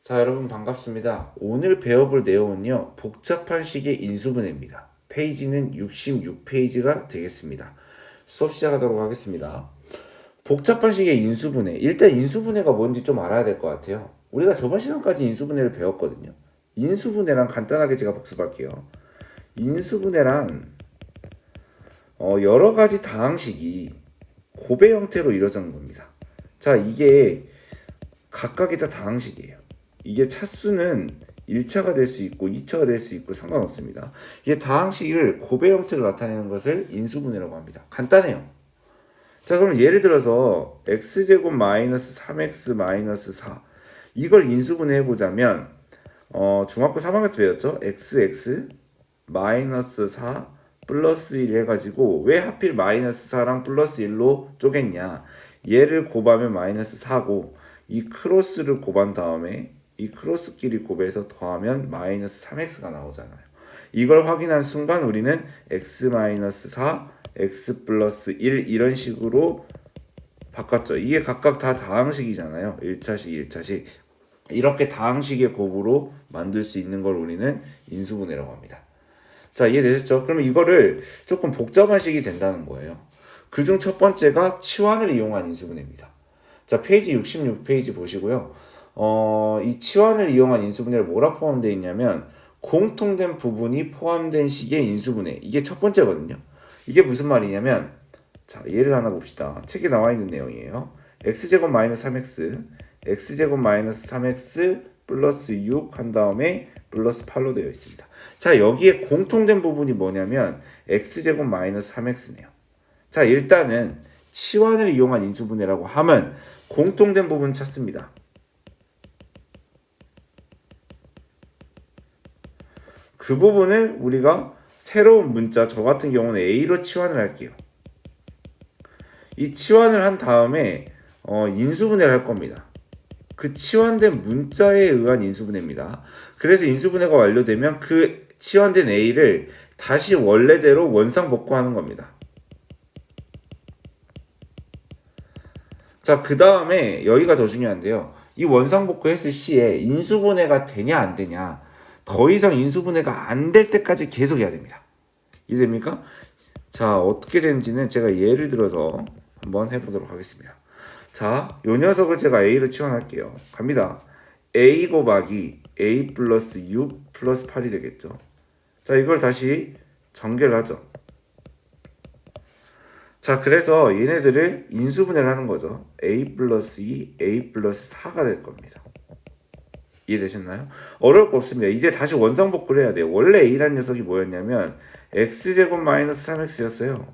자, 여러분 반갑습니다. 오늘 배워볼 내용은요, 복잡한 식의 인수분해입니다. 페이지는 66페이지가 되겠습니다. 수업 시작하도록 하겠습니다. 복잡한 식의 인수분해. 일단 인수분해가 뭔지 좀 알아야 될 것 같아요. 우리가 저번 시간까지 인수분해를 배웠거든요. 인수분해란 간단하게 제가 복습할게요. 인수분해란 여러 가지 다항식이 곱의 형태로 이루어지는 겁니다. 자, 이게 각각이 다 다항식이에요. 이게 차수는 1차가 될 수 있고 2차가 될 수 있고 상관없습니다. 이게 다항식을 곱의 형태로 나타내는 것을 인수분해라고 합니다. 간단해요. 자, 그럼 예를 들어서 x제곱 마이너스 3x 마이너스 4 이걸 인수분해 해보자면 중학교 3학년 때 배웠죠? xx 마이너스 4 플러스 1 해가지고 왜 하필 마이너스 4랑 플러스 1로 쪼갰냐. 얘를 곱하면 마이너스 4고 이 크로스를 곱한 다음에 이 크로스끼리 곱해서 더하면 마이너스 3x가 나오잖아요. 이걸 확인한 순간 우리는 x-4, x 플러스 1 이런 식으로 바꿨죠. 이게 각각 다 다항식이잖아요. 1차식, 1차식. 이렇게 다항식의 곱으로 만들 수 있는 걸 우리는 인수분해라고 합니다. 자, 이해되셨죠? 그러면 이거를 조금 복잡한 식이 된다는 거예요. 그중 첫 번째가 치환을 이용한 인수분해입니다. 자, 페이지 66페이지 보시고요. 이 치환을 이용한 인수분해를 뭐라 포함되어 있냐면 공통된 부분이 포함된 식의 인수분해. 이게 첫 번째거든요. 이게 무슨 말이냐면 자, 예를 하나 봅시다. 책에 나와 있는 내용이에요. x제곱 마이너스 3x x제곱 마이너스 3x 플러스 6 한 다음에 플러스 8로 되어 있습니다. 자, 여기에 공통된 부분이 뭐냐면 x제곱 마이너스 3x네요. 자, 일단은 치환을 이용한 인수분해라고 하면 공통된 부분 찾습니다. 그 부분을 우리가 새로운 문자, 저 같은 경우는 A로 치환을 할게요. 이 치환을 한 다음에 인수분해를 할 겁니다. 그 치환된 문자에 의한 인수분해입니다. 그래서 인수분해가 완료되면 그 치환된 A를 다시 원래대로 원상복구하는 겁니다. 자, 그 다음에 여기가 더 중요한데요. 이 원상복구했을 시에 인수분해가 되냐 안 되냐, 더 이상 인수분해가 안 될 때까지 계속 해야 됩니다. 이해됩니까? 자, 어떻게 되는지는 제가 예를 들어서 한번 해보도록 하겠습니다. 자, 요 녀석을 제가 A로 치환할게요. 갑니다. A 곱하기 A 플러스 6 플러스 8이 되겠죠. 자, 이걸 다시 전개를 하죠. 자, 그래서 얘네들을 인수분해를 하는 거죠. A 플러스 2, A 플러스 4가 될 겁니다. 이해되셨나요? 어려울 거 없습니다. 이제 다시 원상복구를 해야 돼요. 원래 A라는 녀석이 뭐였냐면 x제곱 마이너스 3x였어요.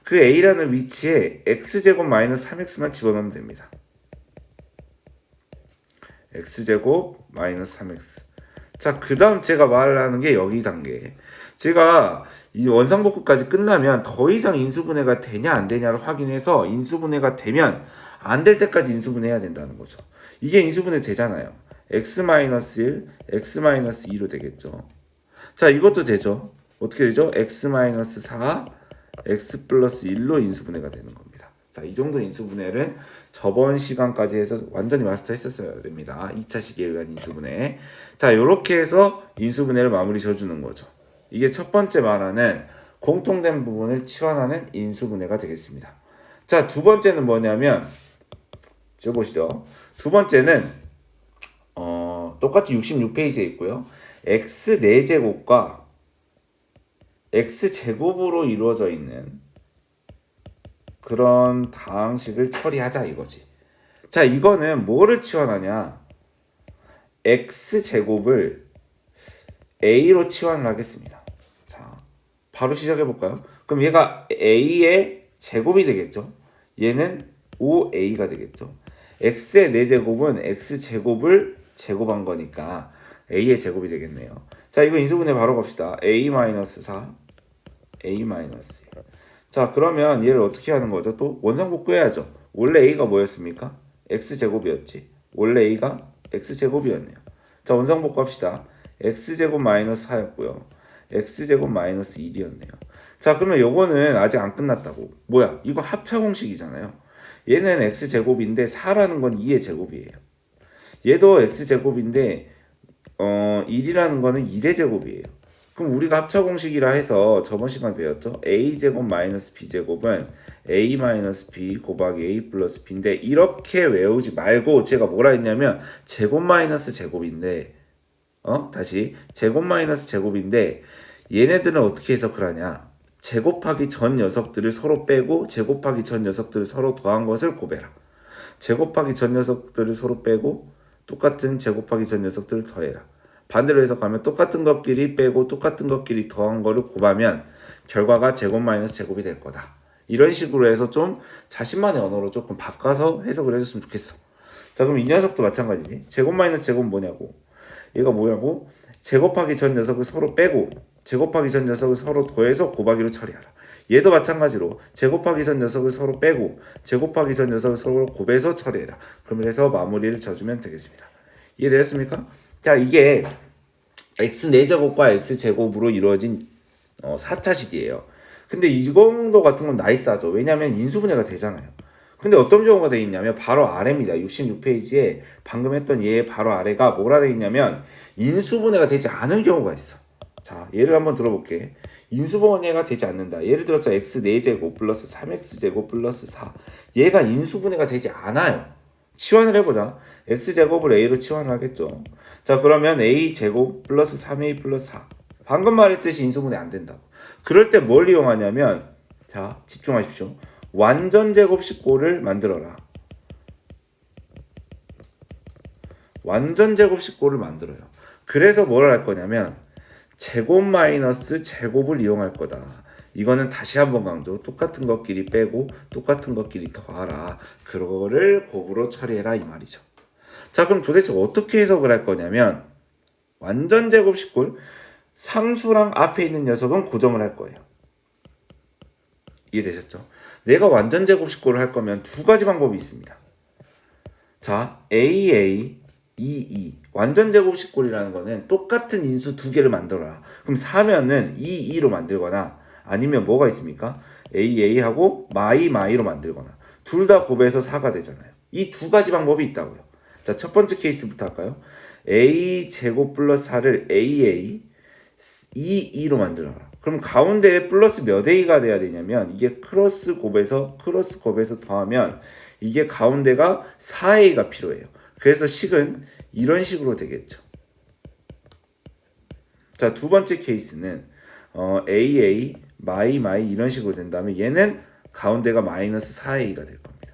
그 A라는 위치에 x제곱 마이너스 3x만 집어넣으면 됩니다. x제곱 마이너스 3x. 자, 그 다음 제가 말하는 게 여기 단계. 제가 이 원상복구까지 끝나면 더 이상 인수분해가 되냐 안 되냐를 확인해서 인수분해가 되면 안 될 때까지 인수분해해야 된다는 거죠. 이게 인수분해 되잖아요. x-1, x-2로 되겠죠. 자, 이것도 되죠. 어떻게 되죠? x-4, x 플러스 1로 인수분해가 되는 겁니다. 자, 이 정도 인수분해는 저번 시간까지 해서 완전히 마스터 했었어야 됩니다. 2차식에 의한 인수분해. 자, 이렇게 해서 인수분해를 마무리 져주는 거죠. 이게 첫 번째 말하는 공통된 부분을 치환하는 인수분해가 되겠습니다. 자, 두 번째는 뭐냐면 보시죠. 두 번째는 똑같이 66페이지에 있고요. x 4제곱과 x제곱으로 이루어져 있는 그런 다항식을 처리하자 이거지. 자, 이거는 뭐를 치환하냐? x제곱을 a로 치환을 하겠습니다. 자, 바로 시작해 볼까요? 그럼 얘가 a의 제곱이 되겠죠? 얘는 5a가 되겠죠? x의 4제곱은 x제곱을 제곱한 거니까 a의 제곱이 되겠네요. 자, 이거 인수분해 바로 갑시다. a-4, a-1. 자, 그러면 얘를 어떻게 하는 거죠? 또 원상복구 해야죠. 원래 a가 뭐였습니까? x제곱이었지. 원래 a가 x제곱이었네요. 자, 원상복구 합시다. x제곱 마이너스 4였고요. x제곱 마이너스 1이었네요. 자, 그러면 요거는 아직 안 끝났다고. 뭐야? 이거 합차 공식이잖아요. 얘는 x제곱인데 4라는 건 2의 제곱이에요. 얘도 x제곱인데 1이라는 거는 1의 제곱이에요. 그럼 우리가 합차 공식이라 해서 저번 시간 배웠죠? a제곱 마이너스 b제곱은 a 마이너스 b 곱하기 a 플러스 b인데 이렇게 외우지 말고 제가 뭐라 했냐면 제곱 마이너스 제곱인데 다시 제곱 마이너스 제곱인데 얘네들은 어떻게 해석을 하냐? 제곱하기 전 녀석들을 서로 빼고 제곱하기 전 녀석들을 서로 더한 것을 곱해라. 제곱하기 전 녀석들을 서로 빼고 똑같은 제곱하기 전 녀석들을 더해라. 반대로 해석하면 똑같은 것끼리 빼고 똑같은 것끼리 더한 거를 곱하면 결과가 제곱 마이너스 제곱이 될 거다. 이런 식으로 해서 좀 자신만의 언어로 조금 바꿔서 해석을 해줬으면 좋겠어. 자, 그럼 이 녀석도 마찬가지지. 제곱 마이너스 제곱은 뭐냐고. 얘가 뭐냐고. 제곱하기 전 녀석을 서로 빼고 제곱하기 전 녀석을 서로 더해서 곱하기로 처리하라. 얘도 마찬가지로 제곱하기 전 녀석을 서로 빼고 제곱하기 전 녀석을 서로 곱해서 처리해라. 그러면서 마무리를 져주면 되겠습니다. 이해되셨습니까? 자, 이게 x 4제곱과 x제곱으로 이루어진 4차식이에요. 근데 이 정도 같은 건 나이스하죠. 왜냐하면 인수분해가 되잖아요. 근데 어떤 경우가 돼 있냐면 바로 아래입니다. 66페이지에 방금 했던 얘의 바로 아래가 뭐라 돼 있냐면 인수분해가 되지 않은 경우가 있어. 자, 예를 한번 들어볼게. 인수분해가 되지 않는다. 예를 들어서 x 4제곱 플러스 3x제곱 플러스 4. 얘가 인수분해가 되지 않아요. 치환을 해보자. x제곱을 a로 치환을 하겠죠. 자, 그러면 a제곱 플러스 3a 플러스 4. 방금 말했듯이 인수분해 안 된다고. 그럴 때 뭘 이용하냐면, 자, 집중하십시오. 완전 제곱식꼴을 만들어라. 완전 제곱식꼴을 만들어요. 그래서 뭘 할 거냐면 제곱 마이너스 제곱을 이용할 거다. 이거는 다시 한번 강조. 똑같은 것끼리 빼고 똑같은 것끼리 더하라. 그거를 곱으로 처리해라 이 말이죠. 자, 그럼 도대체 어떻게 해석을 할 거냐면 완전 제곱식꼴 상수랑 앞에 있는 녀석은 고정을 할 거예요. 이해되셨죠? 내가 완전 제곱식꼴을 할 거면 두 가지 방법이 있습니다. 자, AA, EE. 완전 제곱식꼴이라는 거는 똑같은 인수 두 개를 만들어라. 그럼 4면은 EE로 만들거나 아니면 뭐가 있습니까? AA하고 마이로 만들거나 둘 다 곱해서 4가 되잖아요. 이 두 가지 방법이 있다고요. 자, 첫 번째 케이스부터 할까요? A 제곱 플러스 4를 AA, EE로 만들어라. 그럼 가운데에 플러스 몇 A가 돼야 되냐면 이게 크로스 곱해서 더하면 이게 가운데가 4A가 필요해요. 그래서 식은 이런 식으로 되겠죠. 자, 두 번째 케이스는 AA, 마이 이런 식으로 된다면 얘는 가운데가 마이너스 4A가 될 겁니다.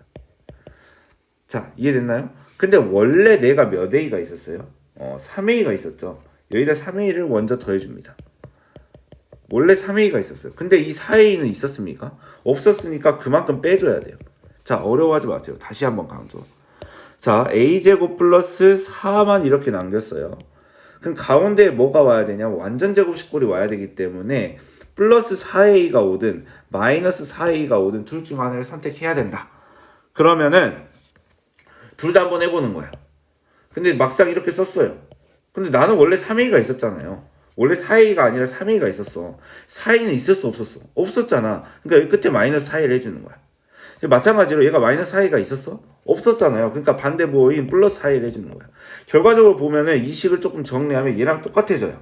자, 이해됐나요? 근데 원래 내가 몇 A가 있었어요? 3A가 있었죠. 여기다 3A를 먼저 더해줍니다. 원래 3A가 있었어요. 근데 이 4A는 있었습니까? 없었으니까 그만큼 빼줘야 돼요. 자, 어려워하지 마세요. 다시 한번 강조. 자, A제곱 플러스 4만 이렇게 남겼어요. 그럼 가운데에 뭐가 와야 되냐? 완전 제곱식꼴이 와야 되기 때문에 플러스 4A가 오든 마이너스 4A가 오든 둘 중 하나를 선택해야 된다. 그러면은 둘 다 한번 해보는 거야. 근데 막상 이렇게 썼어요. 근데 나는 원래 3A가 있었잖아요. 원래 4A가 아니라 3A가 있었어. 4A는 있었어 없었어? 없었잖아. 그러니까 여기 끝에 마이너스 4A를 해주는 거야. 마찬가지로 얘가 마이너스 4A가 있었어? 없었잖아요. 그러니까 반대보호인 플러스 4A를 해주는 거야. 결과적으로 보면은 이 식을 조금 정리하면 얘랑 똑같아져요.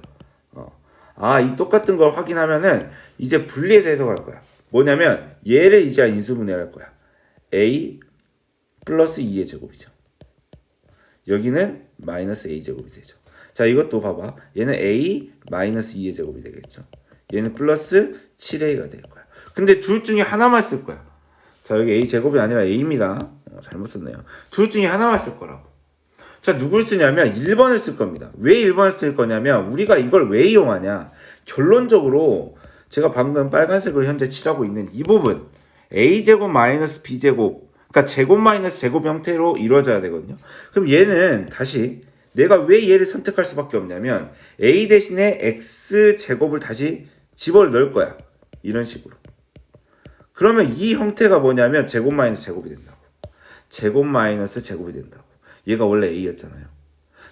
이 똑같은 걸 확인하면은 이제 분리해서 해석할 거야. 뭐냐면 얘를 이제 인수분해할 거야. A 플러스 2의 제곱이죠. 여기는 마이너스 A 제곱이 되죠. 자, 이것도 봐봐. 얘는 A 마이너스 2의 제곱이 되겠죠. 얘는 플러스 7A가 될 거야. 근데 둘 중에 하나만 쓸 거야. 자, 여기 A 제곱이 아니라 A입니다. 잘못 썼네요. 둘 중에 하나만 쓸 거라고. 자, 누굴 쓰냐면 1번을 쓸 겁니다. 왜 1번을 쓸 거냐면 우리가 이걸 왜 이용하냐. 결론적으로 제가 방금 빨간색으로 현재 칠하고 있는 이 부분 A제곱 마이너스 B제곱, 그러니까 제곱 마이너스 제곱 형태로 이루어져야 되거든요. 그럼 얘는 다시 내가 왜 얘를 선택할 수밖에 없냐면 A 대신에 X제곱을 다시 집어넣을 거야. 이런 식으로. 그러면 이 형태가 뭐냐면 제곱 마이너스 제곱이 된다고. 제곱 마이너스 제곱이 된다고. 얘가 원래 A였잖아요.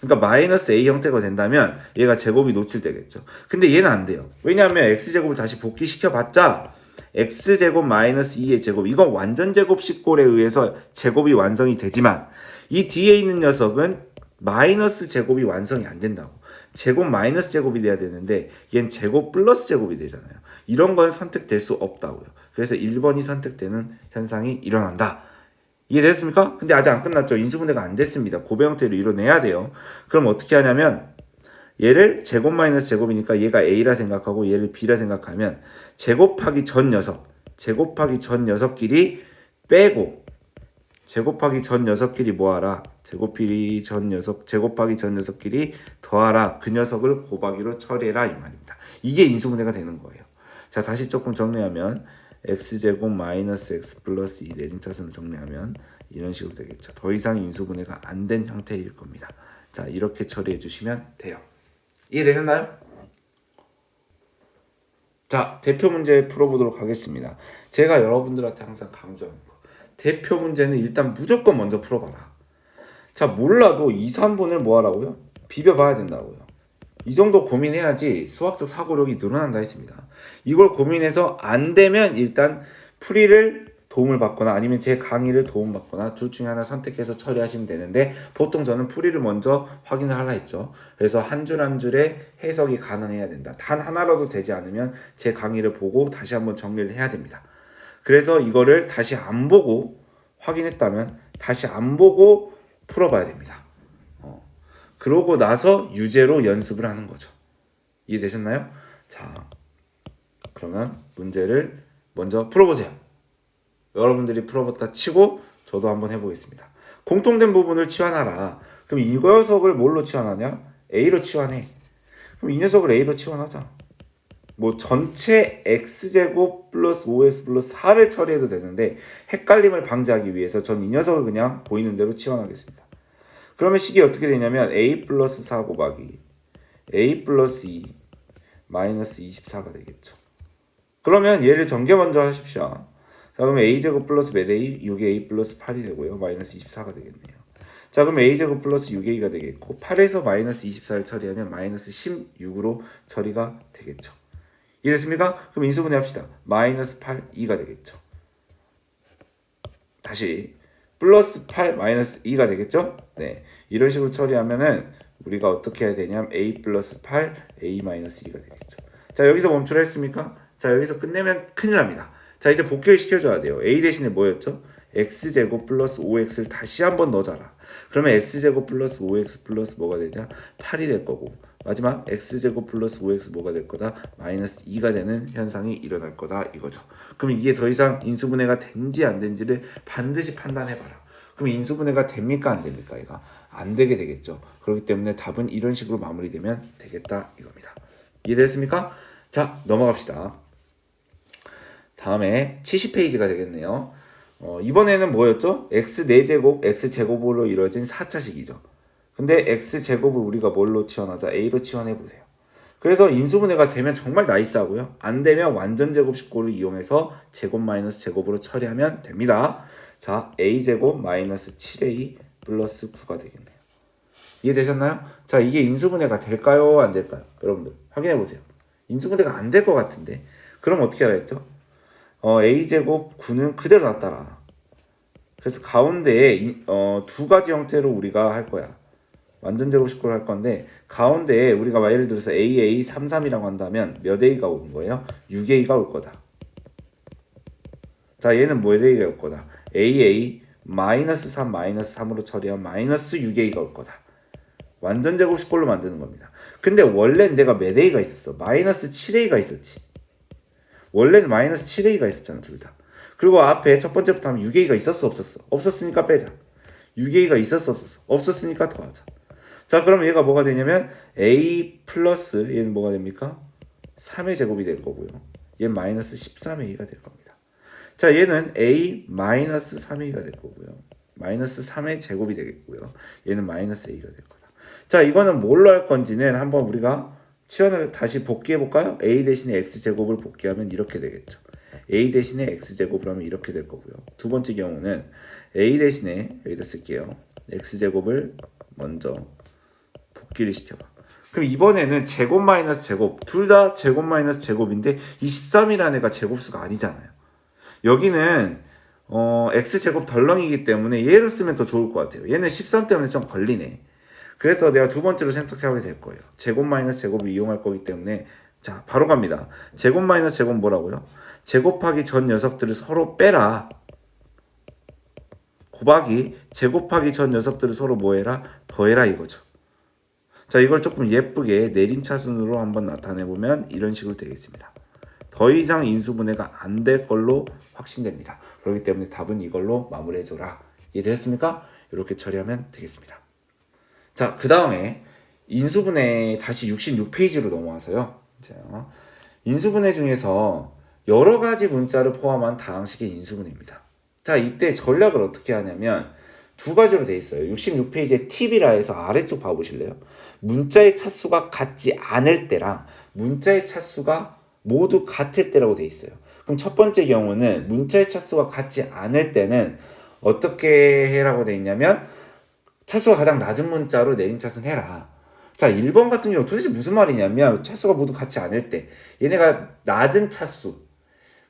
그러니까 마이너스 A 형태가 된다면 얘가 제곱이 노출되겠죠. 근데 얘는 안 돼요. 왜냐하면 X제곱을 다시 복귀시켜봤자 X제곱 마이너스 2의 제곱, 이건 완전 제곱식꼴에 의해서 제곱이 완성이 되지만 이 뒤에 있는 녀석은 마이너스 제곱이 완성이 안 된다고. 제곱 마이너스 제곱이 돼야 되는데 얘는 제곱 플러스 제곱이 되잖아요. 이런 건 선택될 수 없다고요. 그래서 1번이 선택되는 현상이 일어난다. 이해됐습니까? 근데 아직 안 끝났죠. 인수분해가 안 됐습니다. 고배 형태로 이뤄내야 돼요. 그럼 어떻게 하냐면 얘를 제곱 마이너스 제곱이니까 얘가 A라 생각하고 얘를 B라 생각하면 제곱하기 전 녀석끼리 빼고 제곱하기 전 녀석끼리 뭐하라? 제곱하기 전 녀석끼리 더하라. 그 녀석을 곱하기로 처리해라 이 말입니다. 이게 인수분해가 되는 거예요. 자, 다시 조금 정리하면 x제곱 마이너스 x 플러스 2 내림차순을 정리하면 이런 식으로 되겠죠. 더 이상 인수분해가 안 된 형태일 겁니다. 자, 이렇게 처리해 주시면 돼요. 이해되셨나요? 자, 대표 문제 풀어보도록 하겠습니다. 제가 여러분들한테 항상 강조하는 거. 대표 문제는 일단 무조건 먼저 풀어봐라. 자, 몰라도 2, 3분을 뭐 하라고요? 비벼봐야 된다고요. 이 정도 고민해야지 수학적 사고력이 늘어난다 했습니다. 이걸 고민해서 안 되면 일단 풀이를 도움을 받거나 아니면 제 강의를 도움받거나 둘 중에 하나 선택해서 처리하시면 되는데 보통 저는 풀이를 먼저 확인을 하라 했죠. 그래서 한 줄 한 줄의 해석이 가능해야 된다. 단 하나라도 되지 않으면 제 강의를 보고 다시 한번 정리를 해야 됩니다. 그래서 이거를 다시 안 보고 확인했다면 다시 안 보고 풀어봐야 됩니다. 그러고 나서 유제로 연습을 하는 거죠. 이해되셨나요? 자, 그러면 문제를 먼저 풀어보세요. 여러분들이 풀어봤다 치고 저도 한번 해보겠습니다. 공통된 부분을 치환하라. 그럼 이 녀석을 뭘로 치환하냐? A로 치환해. 그럼 이 녀석을 A로 치환하자. 뭐 전체 x제곱 플러스 5x 플러스 4를 처리해도 되는데 헷갈림을 방지하기 위해서 전 이 녀석을 그냥 보이는 대로 치환하겠습니다. 그러면 식이 어떻게 되냐면 a 플러스 4 곱하기 a 플러스 2 마이너스 24가 되겠죠. 그러면 얘를 전개 먼저 하십시오. 자, 그러면 a제곱 플러스 몇 a? 6a 플러스 8이 되고요. 마이너스 24가 되겠네요. 자, 그럼 a제곱 플러스 6a가 되겠고 8에서 마이너스 24를 처리하면 마이너스 16으로 처리가 되겠죠. 이해됐습니까? 그럼 인수분해 합시다. 마이너스 8, 2가 되겠죠. 다시 플러스 8, 마이너스 2가 되겠죠? 네, 이런 식으로 처리하면은 우리가 어떻게 해야 되냐면 a 플러스 8, a 마이너스 2가 되겠죠. 자, 여기서 멈추라 했습니까? 자, 여기서 끝내면 큰일 납니다. 자, 이제 복귀를 시켜줘야 돼요. a 대신에 뭐였죠? x제곱 플러스 5x를 다시 한번 넣어줘라. 그러면 x제곱 플러스 5x 플러스 뭐가 되냐? 8이 될 거고 마지막 x제곱 플러스 5x 뭐가 될 거다? 마이너스 2가 되는 현상이 일어날 거다 이거죠. 그럼 이게 더 이상 인수분해가 된지 안 된지를 반드시 판단해봐라. 그럼 인수분해가 됩니까 안 됩니까? 이거 안 되게 되겠죠. 그렇기 때문에 답은 이런 식으로 마무리되면 되겠다 이겁니다. 이해됐습니까? 자, 넘어갑시다. 다음에 70페이지가 되겠네요. 이번에는 뭐였죠? x 4제곱 x제곱으로 이루어진 4차식이죠. 근데 x제곱을 우리가 뭘로 치환하자? a로 치환해보세요. 그래서 인수분해가 되면 정말 나이스하고요. 안 되면 완전제곱식고를 이용해서 제곱 마이너스 제곱으로 처리하면 됩니다. 자, a제곱 마이너스 7a 플러스 9가 되겠네요. 이해되셨나요? 자, 이게 인수분해가 될까요? 안 될까요? 여러분들 확인해보세요. 인수분해가 안 될 것 같은데 그럼 어떻게 하겠죠? a제곱 9는 그대로 놨다라. 그래서 가운데에 두 가지 형태로 우리가 할 거야. 완전 제곱식고를 할 건데 가운데에 우리가 예를 들어서 AA 33이라고 한다면 몇 A가 올 거예요? 6A가 올 거다. 자, 얘는 몇 A가 올 거다? AA 마이너스 3 마이너스 3으로 처리한 마이너스 6A가 올 거다. 완전 제곱식고로 만드는 겁니다. 근데 원래는 내가 몇 A가 있었어? 마이너스 7A가 있었지. 원래는 마이너스 7A가 있었잖아, 둘 다. 그리고 앞에 첫 번째부터 하면 6A가 있었어, 없었어? 없었으니까 빼자. 6A가 있었어, 없었어? 없었으니까 더하자. 자, 그럼 얘가 뭐가 되냐면 A 플러스 얘는 뭐가 됩니까? 3의 제곱이 될 거고요. 얘는 마이너스 13A가 될 겁니다. 자, 얘는 A 마이너스 3A가 될 거고요. 마이너스 3의 제곱이 되겠고요. 얘는 마이너스 A가 될 거다. 자, 이거는 뭘로 할 건지는 한번 우리가 치환을 다시 복귀해 볼까요? A 대신에 X제곱을 복귀하면 이렇게 되겠죠. A 대신에 X제곱을 하면 이렇게 될 거고요. 두 번째 경우는 A 대신에 여기다 쓸게요. X제곱을 먼저 복귀를 시켜봐. 그럼 이번에는 제곱 마이너스 제곱 둘 다 제곱 마이너스 제곱인데 23이라는 애가 제곱수가 아니잖아요. 여기는 x제곱 덜렁이기 때문에 얘를 쓰면 더 좋을 것 같아요. 얘는 13 때문에 좀 걸리네. 그래서 내가 두 번째로 선택하게 될 거예요. 제곱 마이너스 제곱을 이용할 거기 때문에 자 바로 갑니다. 제곱 마이너스 제곱 뭐라고요? 제곱하기 전 녀석들을 서로 빼라. 곱하기 제곱하기 전 녀석들을 서로 뭐해라? 더해라 이거죠. 자 이걸 조금 예쁘게 내림차순으로 한번 나타내보면 이런 식으로 되겠습니다. 더 이상 인수분해가 안 될 걸로 확신됩니다. 그렇기 때문에 답은 이걸로 마무리해줘라. 이해되셨습니까? 이렇게 처리하면 되겠습니다. 자, 그 다음에 인수분해 다시 66페이지로 넘어와서요. 자, 인수분해 중에서 여러 가지 문자를 포함한 다항식의 인수분해입니다. 자, 이때 전략을 어떻게 하냐면 두 가지로 돼 있어요. 66페이지에 팁이라 해서 아래쪽 봐보실래요? 문자의 차수가 같지 않을 때랑 문자의 차수가 모두 같을 때라고 돼 있어요. 그럼 첫 번째 경우는 문자의 차수가 같지 않을 때는 어떻게 해라고 돼 있냐면 차수가 가장 낮은 문자로 내림차순 해라. 자, 1번 같은 경우 도대체 무슨 말이냐면 차수가 모두 같지 않을 때 얘네가 낮은 차수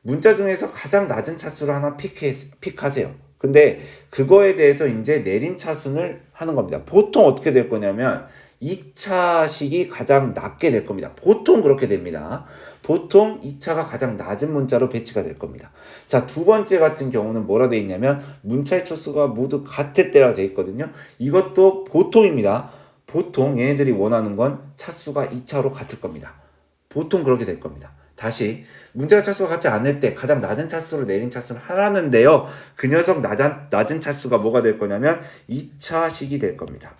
문자 중에서 가장 낮은 차수를 하나 픽하세요. 근데 그거에 대해서 이제 내림차순을 하는 겁니다. 보통 어떻게 될 거냐면 2차식이 가장 낮게 될 겁니다. 보통 그렇게 됩니다. 보통 2차가 가장 낮은 문자로 배치가 될 겁니다. 자, 두 번째 같은 경우는 뭐라 되어 있냐면 문자의 차수가 모두 같을 때라 되어 있거든요. 이것도 보통입니다. 보통 얘네들이 원하는 건 차수가 2차로 같을 겁니다. 보통 그렇게 될 겁니다. 다시 문제가 차수가 같지 않을 때 가장 낮은 차수로 내린 차수를 하라는데요. 그 녀석 낮은 차수가 뭐가 될 거냐면 2차식이 될 겁니다.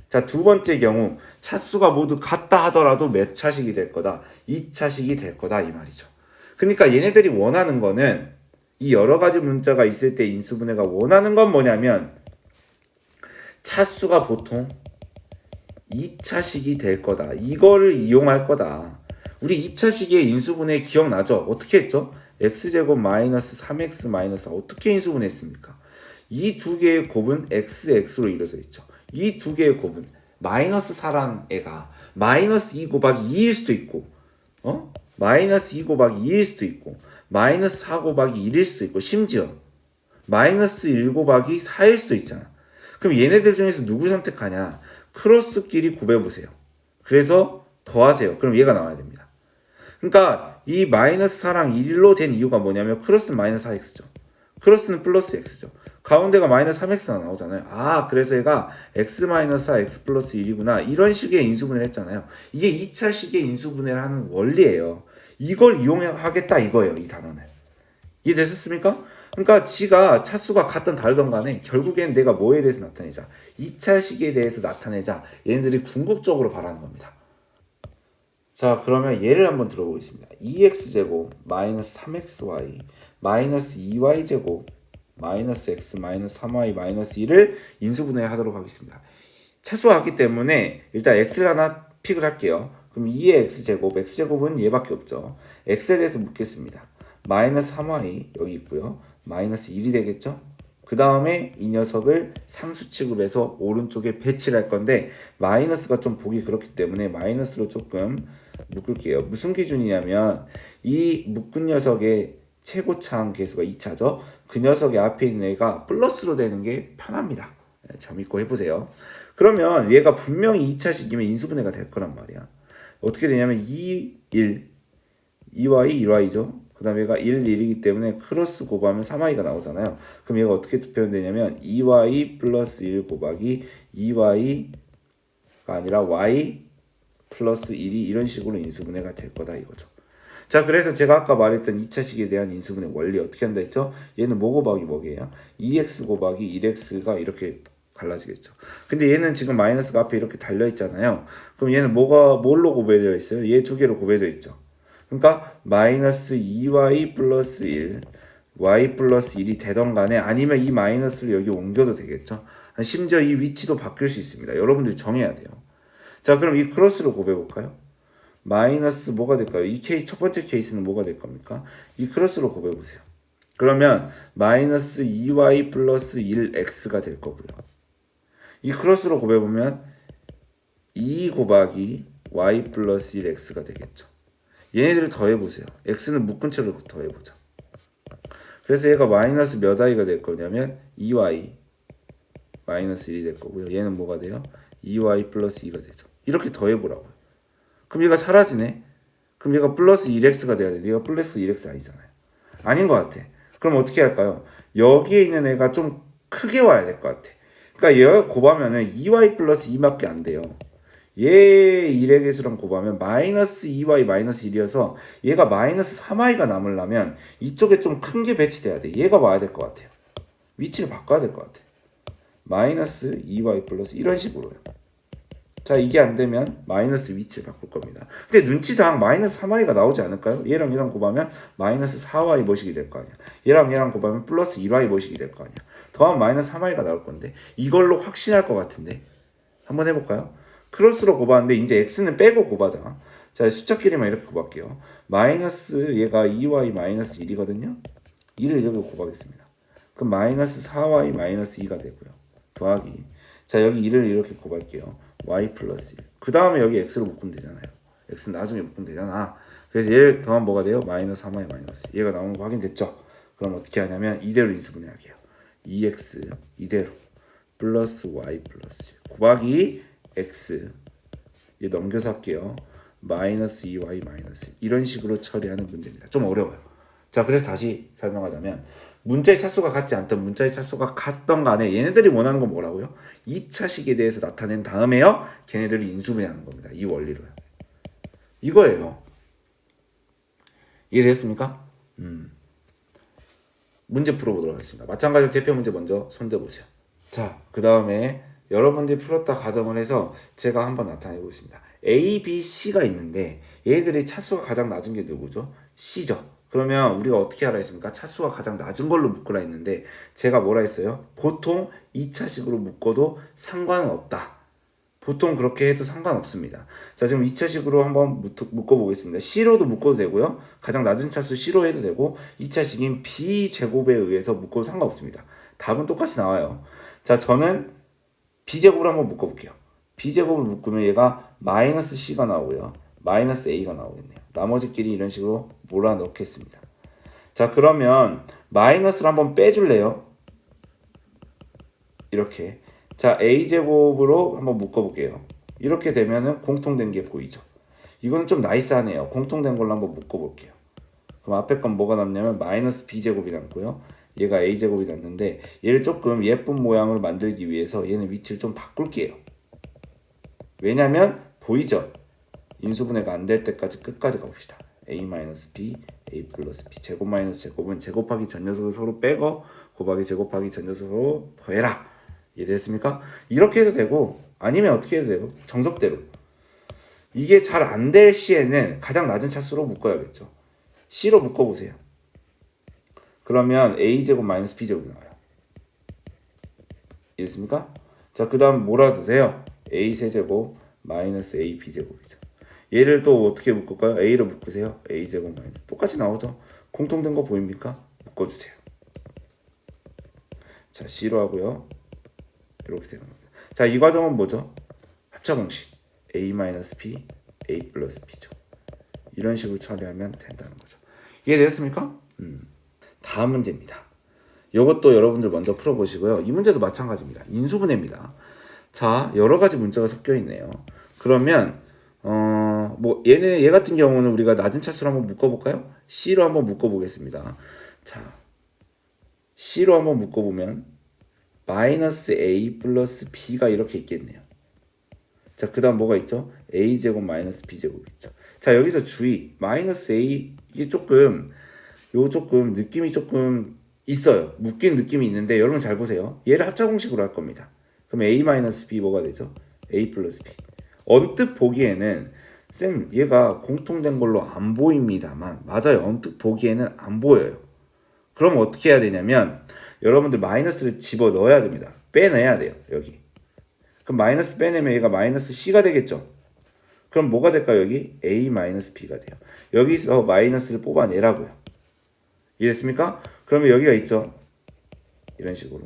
자, 두 번째 경우 차수가 모두 같다 하더라도 몇 차식이 될 거다? 2차식이 될 거다 이 말이죠. 그러니까 얘네들이 원하는 거는 이 여러 가지 문자가 있을 때 인수분해가 원하는 건 뭐냐면 차수가 보통 2차식이 될 거다. 이거를 이용할 거다. 우리 2차식의 인수분해 기억나죠? 어떻게 했죠? x제곱 마이너스 3x 마이너스 4 어떻게 인수분해했습니까? 이 두 개의 곱은 x로 이루어져 있죠. 이 두 개의 곱은 마이너스 4란 애가 마이너스 2 곱하기 2일 수도 있고 마이너스 2 곱하기 2일 수도 있고 마이너스 4 곱하기 1일 수도 있고 심지어 마이너스 1 곱하기 4일 수도 있잖아. 그럼 얘네들 중에서 누굴 선택하냐? 크로스끼리 곱해보세요. 그래서 더하세요. 그럼 얘가 나와야 됩니다. 그러니까 이 마이너스 4랑 1로 된 이유가 뭐냐면 크로스는 마이너스 4x죠. 크로스는 플러스 x죠. 가운데가 마이너스 3x가 나오잖아요. 아, 그래서 얘가 x 마이너스 4 x 플러스 1이구나. 이런 식의 인수분해를 했잖아요. 이게 2차식의 인수분해를 하는 원리예요. 이걸 이용하겠다 이거예요. 이 단어는. 이해되셨습니까? 그러니까 지가 차수가 같든 다르든 간에 결국엔 내가 뭐에 대해서 나타내자. 2차식에 대해서 나타내자. 얘네들이 궁극적으로 바라는 겁니다. 자, 그러면 예를 한번 들어보겠습니다. 2x제곱 마이너스 3xy 마이너스 2y제곱 마이너스 x 마이너스 3y 마이너스 2를 인수분해 하도록 하겠습니다. 차수가 같기 때문에 일단 x를 하나 픽을 할게요. 그럼 2의 x제곱, x제곱은 얘밖에 없죠. x에 대해서 묻겠습니다. 마이너스 3y 여기 있고요. 마이너스 1이 되겠죠? 그 다음에 이 녀석을 상수 취급해서 오른쪽에 배치를 할 건데 마이너스가 좀 보기 그렇기 때문에 마이너스로 조금 묶을게요. 무슨 기준이냐면 이 묶은 녀석의 최고차항 계수가 2차죠. 그 녀석의 앞에 있는 애가 플러스로 되는 게 편합니다. 자, 믿고 해보세요. 그러면 얘가 분명히 2차식이면 인수분해가 될 거란 말이야. 어떻게 되냐면 2, 1, 2y, 1y죠. 그 다음에 얘가 1, 1이기 때문에 크로스 곱하면 3y가 나오잖아요. 그럼 얘가 어떻게 표현되냐면 2y 플러스 1 곱하기 2y가 아니라 y 플러스 1이 이런 식으로 인수분해가 될 거다 이거죠. 자, 그래서 제가 아까 말했던 2차식에 대한 인수분해 원리 어떻게 한다 했죠? 얘는 뭐 곱하기 뭐게요? 2x 곱하기 1x가 이렇게 갈라지겠죠. 근데 얘는 지금 마이너스가 앞에 이렇게 달려 있잖아요. 그럼 얘는 뭘로 곱해져 있어요? 얘 두 개로 곱해져 있죠. 그러니까 마이너스 2y 플러스 1 y 플러스 1이 되던 간에 아니면 이 마이너스를 여기 옮겨도 되겠죠. 심지어 이 위치도 바뀔 수 있습니다. 여러분들이 정해야 돼요. 자, 그럼 이 크로스로 곱해볼까요? 마이너스 뭐가 될까요? 이 케이스, 첫 번째 케이스는 뭐가 될 겁니까? 이 크로스로 곱해보세요. 그러면 마이너스 2y 플러스 1x가 될 거고요. 이 크로스로 곱해보면 2 곱하기 y 플러스 1x가 되겠죠. 얘네들을 더해보세요. x는 묶은 채로 더해보자. 그래서 얘가 마이너스 몇 i가 될 거냐면 2y 마이너스 1이 될 거고요. 얘는 뭐가 돼요? 2y 플러스 2가 되죠. 이렇게 더해보라고요. 그럼 얘가 사라지네. 그럼 얘가 플러스 1x가 돼야 돼. 얘가 플러스 1x 아니잖아요. 아닌 것 같아. 그럼 어떻게 할까요? 여기에 있는 애가 좀 크게 와야 될 것 같아. 그러니까 얘가 곱하면은 2y 플러스 2밖에 안 돼요. 얘 1의 개수랑 곱하면 마이너스 2y 마이너스 1이어서 얘가 마이너스 3y가 남으려면 이쪽에 좀 큰 게 배치돼야 돼. 얘가 와야 될 것 같아요. 위치를 바꿔야 될 것 같아. 마이너스 2y 플러스 이런 식으로요. 자, 이게 안 되면 마이너스 위치를 바꿀 겁니다. 근데 눈치당 마이너스 3y가 나오지 않을까요? 얘랑 얘랑 곱하면 마이너스 4y 뭐식이 될 거 아니야. 얘랑 얘랑 곱하면 플러스 1y 뭐식이 될 거 아니야. 더하면 마이너스 3y가 나올 건데 이걸로 확신할 것 같은데 한번 해볼까요? 크로스로 곱하는데 이제 x는 빼고 곱하자. 자, 숫자끼리만 이렇게 곱할게요. 마이너스 얘가 2y 마이너스 1이거든요. 2를 이렇게 곱하겠습니다. 그럼 마이너스 4y 마이너스 2가 되고요. 더하기. 자, 여기 2를 이렇게 곱할게요. y 플러스 1. 그 다음에 여기 x로 묶으면 되잖아요. x는 나중에 묶으면 되잖아. 그래서 얘를 더하면 뭐가 돼요? 마이너스 3y 마이너스 1. 얘가 나오는 거 확인됐죠? 그럼 어떻게 하냐면 이대로 인수분해할게요. 2x 이대로 플러스 y 플러스 1 곱하기 x 얘 넘겨서 할게요. 마이너스 2y 마이너스 1. 이런 식으로 처리하는 문제입니다. 좀 어려워요. 자, 그래서 다시 설명하자면 문자의 차수가 같지 않던 문자의 차수가 같던 간에 얘네들이 원하는 건 뭐라고요? 2차식에 대해서 나타낸 다음에요. 걔네들이 인수분해하는 겁니다. 이 원리로요. 이거예요. 이해됐습니까? 문제 풀어보도록 하겠습니다. 마찬가지로 대표 문제 먼저 손대보세요. 자, 그 다음에 여러분들이 풀었다 가정을 해서 제가 한번 나타내 보겠습니다. A, B, C가 있는데 얘들이 차수가 가장 낮은 게 누구죠? C죠. 그러면 우리가 어떻게 하라 했습니까? 차수가 가장 낮은 걸로 묶으라 했는데 제가 뭐라 했어요? 보통 2차식으로 묶어도 상관은 없다. 보통 그렇게 해도 상관없습니다. 자, 지금 2차식으로 한번 묶어보겠습니다. C로도 묶어도 되고요. 가장 낮은 차수 C로 해도 되고 2차식인 B제곱에 의해서 묶어도 상관없습니다. 답은 똑같이 나와요. 자, 저는 B제곱을 한번 묶어볼게요. B제곱을 묶으면 얘가 마이너스 C가 나오고요. 마이너스 A가 나오겠네요. 나머지끼리 이런 식으로 몰아넣겠습니다. 자, 그러면 마이너스를 한번 빼줄래요? 이렇게. 자, A제곱으로 한번 묶어볼게요. 이렇게 되면은 공통된 게 보이죠? 이거는 좀 나이스하네요. 공통된 걸로 한번 묶어볼게요. 그럼 앞에 건 뭐가 남냐면 마이너스 B제곱이 남고요. 얘가 A제곱이 남는데 얘를 조금 예쁜 모양으로 만들기 위해서 얘는 위치를 좀 바꿀게요. 왜냐면 보이죠? 인수분해가 안 될 때까지 끝까지 가봅시다. A-B, A 플러스 B 제곱 마이너스 제곱은 제곱하기 전 녀석을 서로 빼고 곱하기 제곱하기 전 녀석으로 더해라. 이해됐습니까? 이렇게 해도 되고 아니면 어떻게 해도 되고 정석대로 이게 잘 안 될 시에는 가장 낮은 차수로 묶어야겠죠. C로 묶어보세요. 그러면 A제곱 마이너스 B제곱이 나와요. 이해됐습니까? 자, 그 다음 뭐라도 돼요? A 세제곱 마이너스 A B제곱이죠. 얘를 또 어떻게 묶을까요? A로 묶으세요. A제곱 마이너스 똑같이 나오죠? 공통된 거 보입니까? 묶어주세요. 자, C로 하고요. 이렇게 되는 겁니다. 자, 이 과정은 뭐죠? 합차공식 A-B, A 플러스 B죠. 이런 식으로 처리하면 된다는 거죠. 이해되셨습니까? 다음 문제입니다. 이것도 여러분들 먼저 풀어보시고요. 이 문제도 마찬가지입니다. 인수분해입니다. 자, 여러 가지 문자가 섞여 있네요. 그러면 얘 같은 경우는 우리가 낮은 차수로 한번 묶어볼까요? C로 한번 묶어보겠습니다. 자, C로 한번 묶어보면 마이너스 A 플러스 B가 이렇게 있겠네요. 자, 그 다음 뭐가 있죠? A제곱 마이너스 B제곱 있죠. 자, 여기서 주의. 마이너스 A 이게 조금 느낌이 조금 있어요. 묶인 느낌이 있는데 여러분 잘 보세요. 얘를 합차공식으로 할 겁니다. 그럼 A 마이너스 B 뭐가 되죠? A 플러스 B. 언뜻 보기에는 쌤 얘가 공통된 걸로 안 보입니다만 맞아요. 언뜻 보기에는 안 보여요. 그럼 어떻게 해야 되냐면 여러분들 마이너스를 집어 넣어야 됩니다. 빼내야 돼요. 여기. 그럼 마이너스 빼내면 얘가 마이너스 C가 되겠죠. 그럼 뭐가 될까요? 여기 A 마이너스 B가 돼요. 여기서 마이너스를 뽑아내라고요. 이해됐습니까? 그러면 여기가 있죠. 이런 식으로.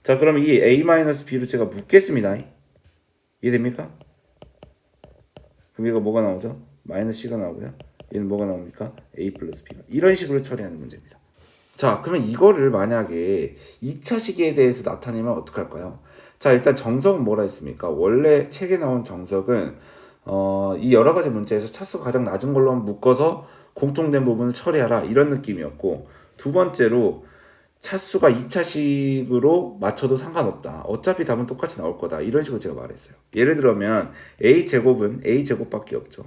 자, 그럼 이 A-B로 제가 묶겠습니다. 이해됩니까? 그럼 얘가 뭐가 나오죠? 마이너스 C가 나오고요. 얘는 뭐가 나옵니까? A 플러스 B가. 이런 식으로 처리하는 문제입니다. 자, 그러면 이거를 만약에 2차식에 대해서 나타내면 어떡할까요? 자, 일단 정석은 뭐라 했습니까? 원래 책에 나온 정석은 이 여러 가지 문제에서 차수가 가장 낮은 걸로 묶어서 공통된 부분을 처리하라 이런 느낌이었고, 두 번째로 차수가 2차식으로 맞춰도 상관없다. 어차피 답은 똑같이 나올 거다. 이런 식으로 제가 말했어요. 예를 들면 A제곱은 A제곱밖에 없죠.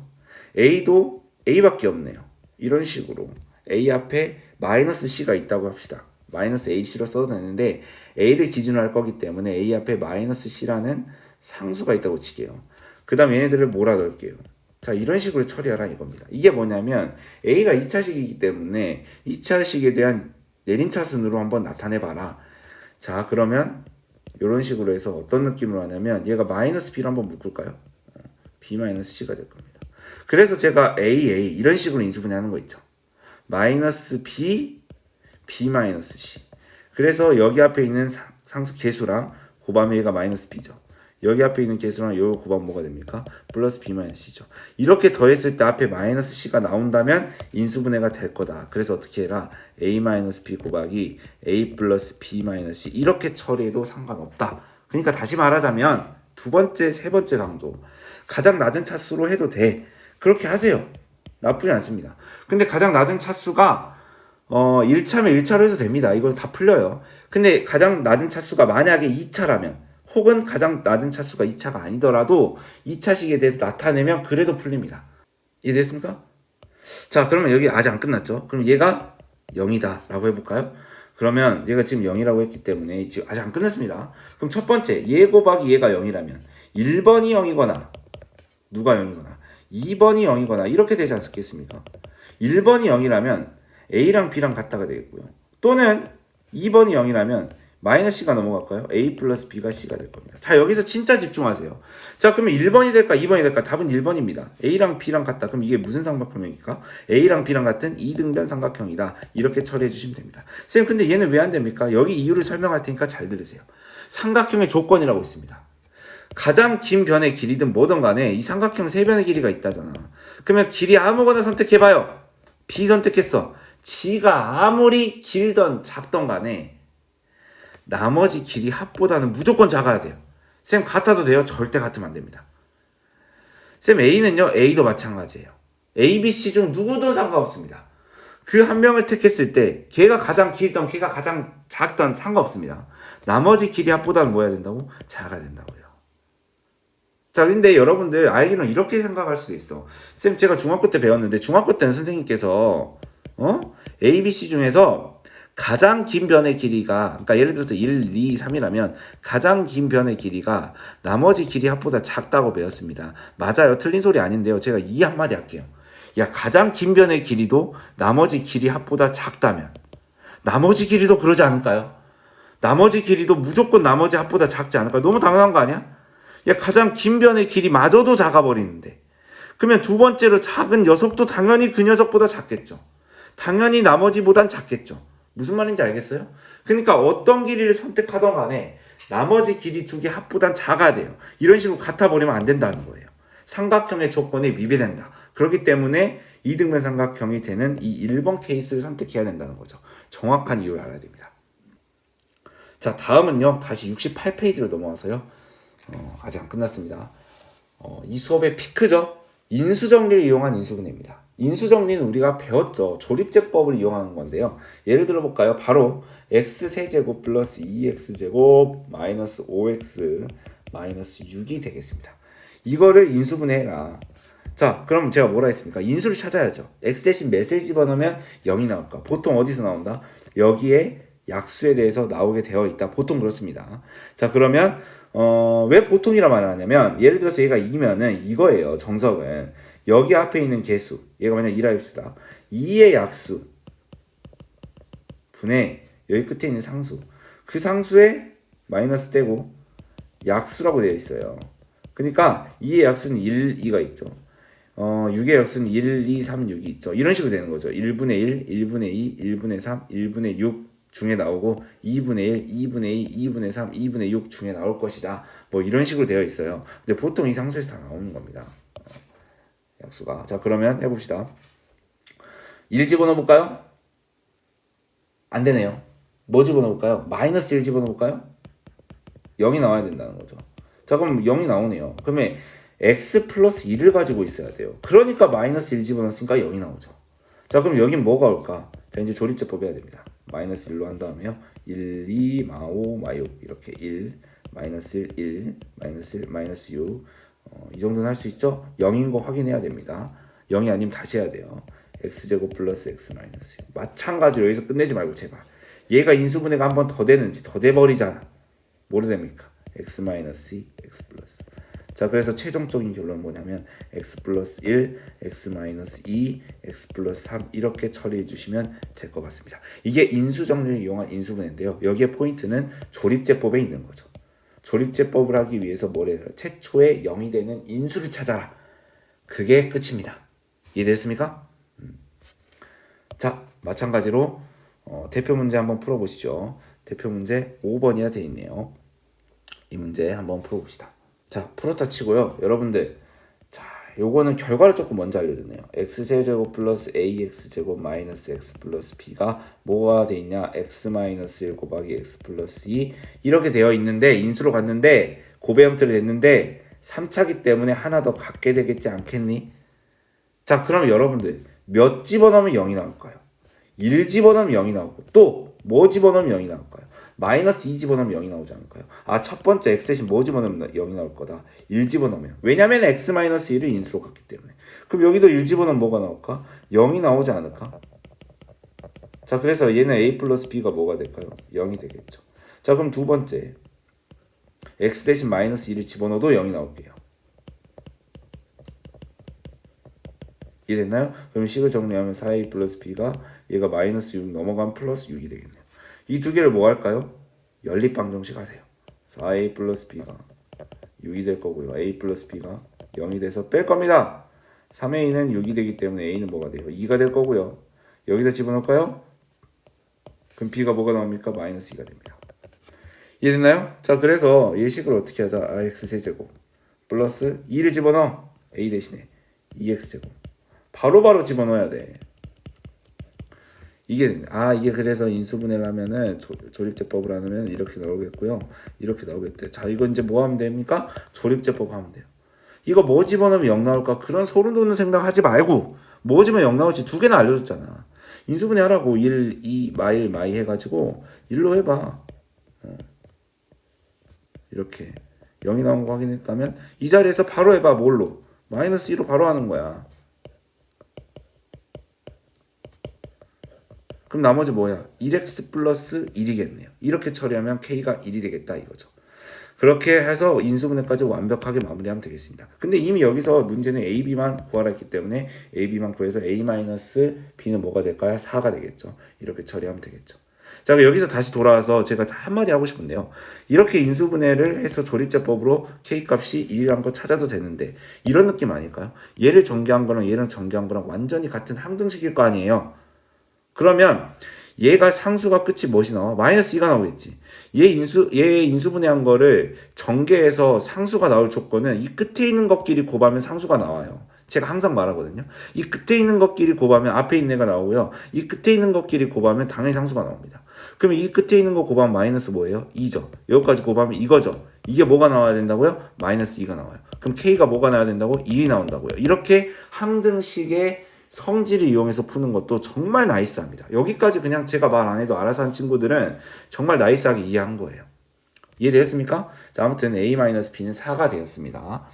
A도 A밖에 없네요. 이런 식으로 A 앞에 마이너스 C가 있다고 합시다. 마이너스 AC로 써도 되는데 A를 기준으로 할 거기 때문에 A 앞에 마이너스 C라는 상수가 있다고 칠게요. 그 다음 얘네들을 몰아넣을게요. 자, 이런 식으로 처리하라 이겁니다. 이게 뭐냐면 A가 2차식이기 때문에 2차식에 대한 내림차순으로 한번 나타내봐라. 자, 그러면 이런 식으로 해서 어떤 느낌으로 하냐면 얘가 마이너스 B를 한번 묶을까요? B 마이너스 C가 될 겁니다. 그래서 제가 A 이런 식으로 인수분해하는 거 있죠. 마이너스 B, B 마이너스 C. 그래서 여기 앞에 있는 상수 개수랑 곱하면 얘가 마이너스 B죠. 여기 앞에 있는 개수랑 요 곱하면 뭐가 됩니까? 플러스 B 마이너스 C죠. 이렇게 더했을 때 앞에 마이너스 C가 나온다면 인수분해가 될 거다. 그래서 어떻게 해라? A 마이너스 B 곱하기 A 플러스 B 마이너스 C 이렇게 처리해도 상관없다. 그러니까 다시 말하자면 두 번째, 세 번째 강조. 가장 낮은 차수로 해도 돼. 그렇게 하세요. 나쁘지 않습니다. 근데 가장 낮은 차수가 1차면 1차로 해도 됩니다. 이거 다 풀려요. 근데 가장 낮은 차수가 만약에 2차라면 혹은 가장 낮은 차수가 2차가 아니더라도 2차식에 대해서 나타내면 그래도 풀립니다. 이해됐습니까? 자, 그러면 여기 아직 안 끝났죠? 그럼 얘가 0이다 라고 해볼까요? 그러면 얘가 지금 0이라고 했기 때문에 지금 아직 안 끝났습니다. 그럼 첫 번째, 얘 곱하기 얘가 0이라면 1번이 0이거나 누가 0이거나 2번이 0이거나 이렇게 되지 않겠습니까? 1번이 0이라면 A랑 B랑 같다가 되겠고요. 또는 2번이 0이라면 마이너스 C가 넘어갈까요? A 플러스 B가 C가 될 겁니다. 자, 여기서 진짜 집중하세요. 자, 그러면 1번이 될까 2번이 될까? 답은 1번입니다. A랑 B랑 같다. 그럼 이게 무슨 삼각형입니까? A랑 B랑 같은 이등변 삼각형이다. 이렇게 처리해 주시면 됩니다. 선생님, 근데 얘는 왜 안 됩니까? 여기 이유를 설명할 테니까 잘 들으세요. 삼각형의 조건이라고 있습니다. 가장 긴 변의 길이든 뭐든 간에 이 삼각형 세 변의 길이가 있다잖아. 그러면 길이 아무거나 선택해봐요. B 선택했어. 지가 아무리 길던 작던 간에 나머지 길이 합보다는 무조건 작아야 돼요. 쌤 같아도 돼요? 절대 같으면 안 됩니다. 쌤 A는요, A도 마찬가지예요. A, B, C 중 누구도 상관없습니다. 그 한 명을 택했을 때 걔가 가장 길던 걔가 가장 작던 상관없습니다. 나머지 길이 합보다는 뭐 해야 된다고? 작아야 된다고요. 자, 근데 여러분들 알기는 이렇게 생각할 수도 있어. 쌤 제가 중학교 때 배웠는데 중학교 때는 선생님께서 A, B, C 중에서 가장 긴 변의 길이가, 그러니까 예를 들어서 1, 2, 3이라면 가장 긴 변의 길이가 나머지 길이 합보다 작다고 배웠습니다. 맞아요. 틀린 소리 아닌데요. 제가 이 한마디 할게요. 야, 가장 긴 변의 길이도 나머지 길이 합보다 작다면 나머지 길이도 그러지 않을까요? 나머지 길이도 무조건 나머지 합보다 작지 않을까요? 너무 당연한 거 아니야? 야, 가장 긴 변의 길이마저도 작아버리는데 그러면 두 번째로 작은 녀석도 당연히 그 녀석보다 작겠죠. 당연히 나머지보단 작겠죠. 무슨 말인지 알겠어요? 그러니까 어떤 길이를 선택하던 간에 나머지 길이 두 개 합보단 작아야 돼요. 이런 식으로 같아버리면 안 된다는 거예요. 삼각형의 조건에 위배된다. 그렇기 때문에 이등변 삼각형이 되는 이 1번 케이스를 선택해야 된다는 거죠. 정확한 이유를 알아야 됩니다. 자, 다음은요. 다시 68페이지로 넘어와서요. 아직 안 끝났습니다. 이 수업의 피크죠. 인수정리를 이용한 인수분해입니다. 인수정리는 우리가 배웠죠. 조립제법을 이용하는 건데요. 예를 들어 볼까요? 바로 x세제곱 플러스 2x제곱 마이너스 5x 마이너스 6이 되겠습니다. 이거를 인수분해해라. 자, 그럼 제가 뭐라 했습니까? 인수를 찾아야죠. x 대신 몇을 집어넣으면 0이 나올까? 보통 어디서 나온다? 여기에 약수에 대해서 나오게 되어 있다. 보통 그렇습니다. 자, 그러면 왜 보통이라 말하냐면 예를 들어서 얘가 2면은 이거예요. 정석은 여기 앞에 있는 개수, 얘가 만약 2라 합시다. 2의 약수 분의 여기 끝에 있는 상수, 그 상수에 마이너스 떼고 약수라고 되어 있어요. 그러니까 2의 약수는 1, 2가 있죠. 6의 약수는 1, 2, 3, 6이 있죠. 이런 식으로 되는 거죠. 1분의 1, 1분의 2, 1분의 3, 1분의 6 중에 나오고 2분의 1, 2분의 2, 2분의 3, 2분의 6 중에 나올 것이다. 뭐 이런 식으로 되어 있어요. 근데 보통 이 상수에서 다 나오는 겁니다. 약수가. 자, 그러면 해봅시다. 1 집어넣어볼까요? 안 되네요. 뭐 집어넣어볼까요? 마이너스 1 집어넣어볼까요? 0이 나와야 된다는 거죠. 자, 그럼 0이 나오네요. 그러면 x 플러스 1을 가지고 있어야 돼요. 그러니까 마이너스 1 집어넣었으니까 0이 나오죠. 자, 그럼 여긴 뭐가 올까? 자, 이제 조립제법 해야 됩니다. 마이너스 1로 한 다음에요. 1, 2, 마5, 마6 이렇게 1, 마이너스 1, 1, 마이너스 1, 마이너스 6 이 정도는 할 수 있죠? 0인 거 확인해야 됩니다. 0이 아니면 다시 해야 돼요. x제곱 플러스 x 마이너스 6 마찬가지로 여기서 끝내지 말고 제발 얘가 인수분해가 한 번 더 되는지 더 돼버리잖아. 뭐로 됩니까? x 마이너스 2, x 플러스. 자, 그래서 최종적인 결론은 뭐냐면 x 플러스 1, x 마이너스 2, x 플러스 3 이렇게 처리해 주시면 될 것 같습니다. 이게 인수정리를 이용한 인수분해인데요. 여기에 포인트는 조립제법에 있는 거죠. 조립제법을 하기 위해서 뭐래요? 최초에 0이 되는 인수를 찾아라. 그게 끝입니다. 이해됐습니까? 자, 마찬가지로 대표 문제 한번 풀어보시죠. 대표 문제 5번이나 돼 있네요. 이 문제 한번 풀어봅시다. 자, 풀었다 치고요. 여러분들, 자, 요거는 결과를 조금 먼저 알려드네요. x제곱 플러스 ax제곱 마이너스 x 플러스 b가 뭐가 돼 있냐? x 마이너스 1 곱하기 x 플러스 2 이렇게 되어 있는데 인수로 갔는데 고배 형태로 됐는데 3차기 때문에 하나 더 갖게 되겠지 않겠니? 자, 그럼 여러분들 몇 집어넣으면 0이 나올까요? 1 집어넣으면 0이 나오고 또 뭐 집어넣으면 0이 나올까요? 마이너스 2 집어넣으면 0이 나오지 않을까요? 아, 첫 번째 x 대신 뭐 집어넣으면 0이 나올 거다. 1 집어넣으면. 왜냐면 x 마이너스 1을 인수로 갔기 때문에. 그럼 여기도 1 집어넣으면 뭐가 나올까? 0이 나오지 않을까? 자, 그래서 얘는 a 플러스 b가 뭐가 될까요? 0이 되겠죠. 자, 그럼 두 번째 x 대신 마이너스 1을 집어넣어도 0이 나올게요. 이해됐나요? 그럼 식을 정리하면 4a 플러스 b가 얘가 마이너스 6 넘어가면 플러스 6이 되겠네요. 이 두 개를 뭐 할까요? 연립방정식 하세요. 4a 플러스 b가 6이 될 거고요. a 플러스 b가 0이 돼서 뺄 겁니다. 3a는 6이 되기 때문에 a는 뭐가 돼요? 2가 될 거고요. 여기다 집어넣을까요? 그럼 b가 뭐가 나옵니까? 마이너스 2가 됩니다. 이해됐나요? 자, 그래서 이 식을 어떻게 하자? x 세제곱 플러스 2를 집어넣어. a 대신에 2x제곱 바로바로 집어넣어야 돼. 이게 그래서 인수분해를 하면은 조립제법을 하면 이렇게 나오겠고요. 이렇게 나오겠대. 자, 이거 이제 뭐 하면 됩니까? 조립제법 하면 돼요. 이거 뭐 집어넣으면 0 나올까? 그런 소름 돋는 생각 하지 말고 뭐 집으면 0 나올지 두 개나 알려줬잖아. 인수분해 하라고 1, 2, 마일, 마이 해가지고 1로 해봐. 이렇게 0이 나온 거 확인했다면 이 자리에서 바로 해봐. 뭘로? 마이너스 2로 바로 하는 거야. 그럼 나머지 뭐야? 1x 플러스 1이겠네요. 이렇게 처리하면 k가 1이 되겠다 이거죠. 그렇게 해서 인수분해까지 완벽하게 마무리하면 되겠습니다. 근데 이미 여기서 문제는 a, b만 구하라 했기 때문에 a, b만 구해서 a-b는 뭐가 될까요? 4가 되겠죠. 이렇게 처리하면 되겠죠. 자, 여기서 다시 돌아와서 제가 한마디 하고 싶은데요. 이렇게 인수분해를 해서 조립제법으로 k값이 1이란 거 찾아도 되는데 이런 느낌 아닐까요? 얘를 전개한 거랑 얘랑 전개한 거랑 완전히 같은 항등식일 거 아니에요. 그러면 얘가 상수가 끝이 무엇이 나와? 마이너스 2가 나오겠지. 얘 인수분해한 거를 전개해서 상수가 나올 조건은 이 끝에 있는 것끼리 곱하면 상수가 나와요. 제가 항상 말하거든요. 이 끝에 있는 것끼리 곱하면 앞에 있는 애가 나오고요. 이 끝에 있는 것끼리 곱하면 당연히 상수가 나옵니다. 그러면 이 끝에 있는 거 곱하면 마이너스 뭐예요? 2죠. 여기까지 곱하면 이거죠. 이게 뭐가 나와야 된다고요? 마이너스 2가 나와요. 그럼 k가 뭐가 나와야 된다고? 1이 나온다고요. 이렇게 항등식의 성질을 이용해서 푸는 것도 정말 나이스합니다. 여기까지 그냥 제가 말 안 해도 알아서 한 친구들은 정말 나이스하게 이해한 거예요. 이해되었습니까? 자, 아무튼 a-b는 4가 되었습니다.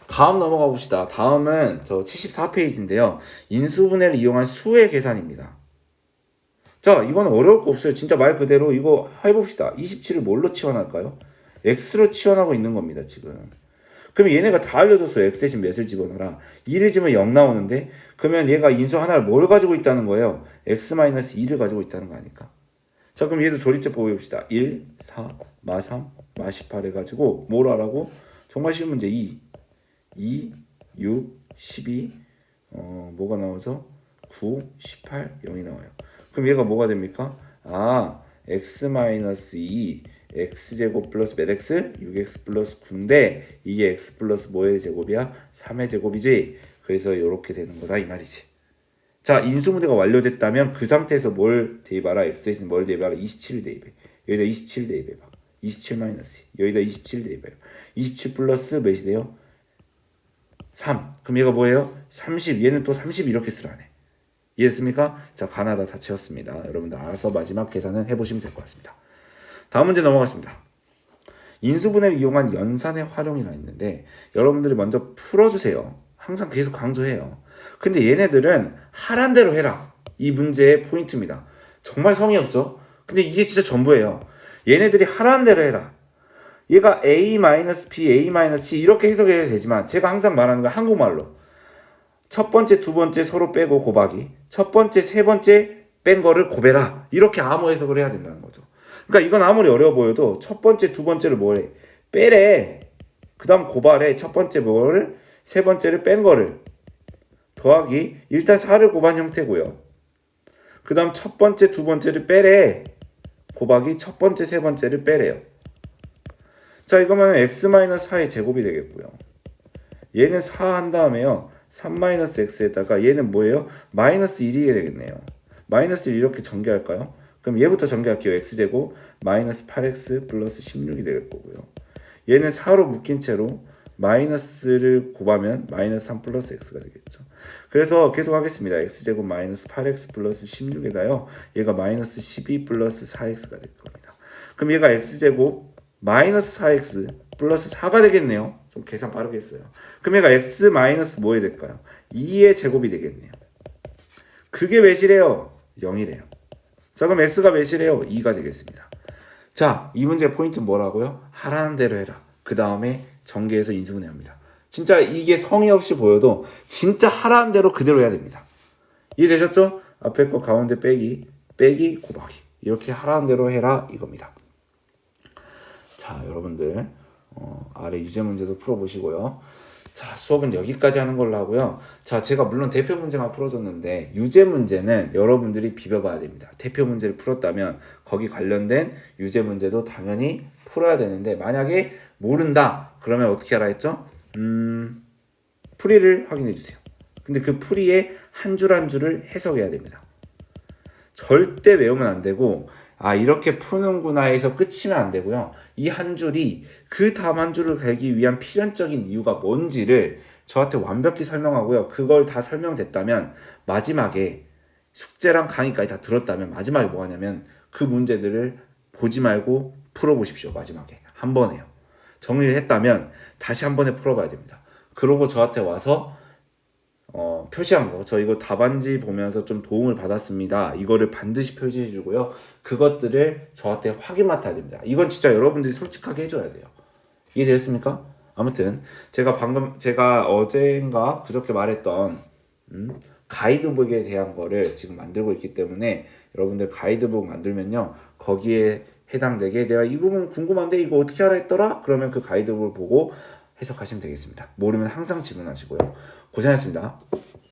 다음 넘어가 봅시다. 다음은 저 74페이지인데요. 인수분해를 이용한 수의 계산입니다. 자, 이건 어려울 거 없어요. 진짜 말 그대로 이거 해봅시다. 27을 뭘로 치환할까요? x로 치환하고 있는 겁니다, 지금. 그러면 얘네가 다 알려줬어요. x 대신 몇을 집어넣어라. 2를 집으면 0 나오는데 그러면 얘가 인수 하나를 뭘 가지고 있다는 거예요? x-2를 가지고 있다는 거 아닐까? 자, 그럼 얘도 조립제법 해봅시다. 1, 4, 마 3, 마 18 해가지고 뭘 하라고? 정말 쉬운 문제 2, 6, 12 뭐가 나오죠? 9, 18, 0이 나와요. 그럼 얘가 뭐가 됩니까? x-2 x제곱 플러스 몇 x? 6x 플러스 9인데 이게 x 플러스 뭐의 제곱이야? 3의 제곱이지. 그래서 이렇게 되는 거다 이 말이지. 자, 인수분해가 완료됐다면 그 상태에서 뭘 대입하라? x 대신 뭘 대입하라? 27을 대입해. 여기다 27 대입해봐. 27 마이너스 여기다 27 대입해요. 27 플러스 몇이 돼요? 3. 그럼 얘가 뭐예요? 30. 얘는 또 30 이렇게 쓰라네. 이해했습니까? 자, 가나다 다 채웠습니다. 여러분들 알아서 마지막 계산은 해보시면 될 것 같습니다. 다음 문제 넘어갔습니다. 인수분해를 이용한 연산의 활용이라 있는데 여러분들이 먼저 풀어주세요. 항상 계속 강조해요. 근데 얘네들은 하란 대로 해라. 이 문제의 포인트입니다. 정말 성의 없죠? 근데 이게 진짜 전부예요. 얘네들이 하라는 대로 해라. 얘가 A-B, A-C 이렇게 해석해도 되지만 제가 항상 말하는 건 한국말로 첫 번째, 두 번째 서로 빼고 곱하기 첫 번째, 세 번째 뺀 거를 곱해라. 이렇게 암호 해석을 해야 된다는 거죠. 그러니까 이건 아무리 어려워 보여도 첫 번째, 두 번째를 뭐래? 빼래. 그 다음 곱하래. 첫 번째 뭐를? 세 번째를 뺀 거를 더하기 일단 4를 곱한 형태고요. 그 다음 첫 번째, 두 번째를 빼래. 곱하기 첫 번째, 세 번째를 빼래요. 자, 이거면 x-4의 제곱이 되겠고요. 얘는 4 한 다음에요. 3-x에다가 얘는 뭐예요? 마이너스 1이 되겠네요. 마이너스 1 이렇게 전개할까요? 그럼 얘부터 전개할게요. x제곱 마이너스 8x 플러스 16이 될 거고요. 얘는 4로 묶인 채로 마이너스를 곱하면 마이너스 3 플러스 x가 되겠죠. 그래서 계속 하겠습니다. x제곱 마이너스 8x 플러스 16에다요. 얘가 마이너스 12 플러스 4x가 될 겁니다. 그럼 얘가 x제곱 마이너스 4x 플러스 4가 되겠네요. 좀 계산 빠르게 했어요. 그럼 얘가 x 마이너스 뭐에 될까요? 2의 제곱이 되겠네요. 그게 몇이래요? 0이래요. 자, 그럼 x가 몇이래요? 2가 되겠습니다. 자, 이 문제의 포인트는 뭐라고요? 하라는 대로 해라. 그 다음에 전개해서 인수분해합니다. 진짜 이게 성의 없이 보여도 진짜 하라는 대로 그대로 해야 됩니다. 이해되셨죠? 앞에 거 가운데 빼기, 빼기, 곱하기. 이렇게 하라는 대로 해라 이겁니다. 자, 여러분들 아래 유제 문제도 풀어보시고요. 자, 수업은 여기까지 하는 걸로 하고요. 자, 제가 물론 대표 문제만 풀어줬는데 유제 문제는 여러분들이 비벼봐야 됩니다. 대표 문제를 풀었다면 거기 관련된 유제 문제도 당연히 풀어야 되는데 만약에 모른다 그러면 어떻게 하라 했죠? 풀이를 확인해 주세요. 근데 그 풀이의 한 줄 한 줄을 해석해야 됩니다. 절대 외우면 안 되고 이렇게 푸는구나 해서 끝이면 안 되고요. 이 한 줄이 그 다음 한 줄을 가기 위한 필연적인 이유가 뭔지를 저한테 완벽히 설명하고요. 그걸 다 설명됐다면 마지막에 숙제랑 강의까지 다 들었다면 마지막에 뭐 하냐면 그 문제들을 보지 말고 풀어보십시오. 마지막에 한 번에요. 정리를 했다면 다시 한 번에 풀어봐야 됩니다. 그러고 저한테 와서 표시한 거, 저 이거 답안지 보면서 좀 도움을 받았습니다. 이거를 반드시 표시해 주고요. 그것들을 저한테 확인 맡아야 됩니다. 이건 진짜 여러분들이 솔직하게 해줘야 돼요. 이해되셨습니까? 아무튼 제가 어젠가 그저께 말했던 가이드북에 대한 거를 지금 만들고 있기 때문에 여러분들 가이드북 만들면요. 거기에 해당되게 내가 이 부분 궁금한데 이거 어떻게 하라 했더라? 그러면 그 가이드북을 보고 해석하시면 되겠습니다. 모르면 항상 질문하시고요. 고생하셨습니다.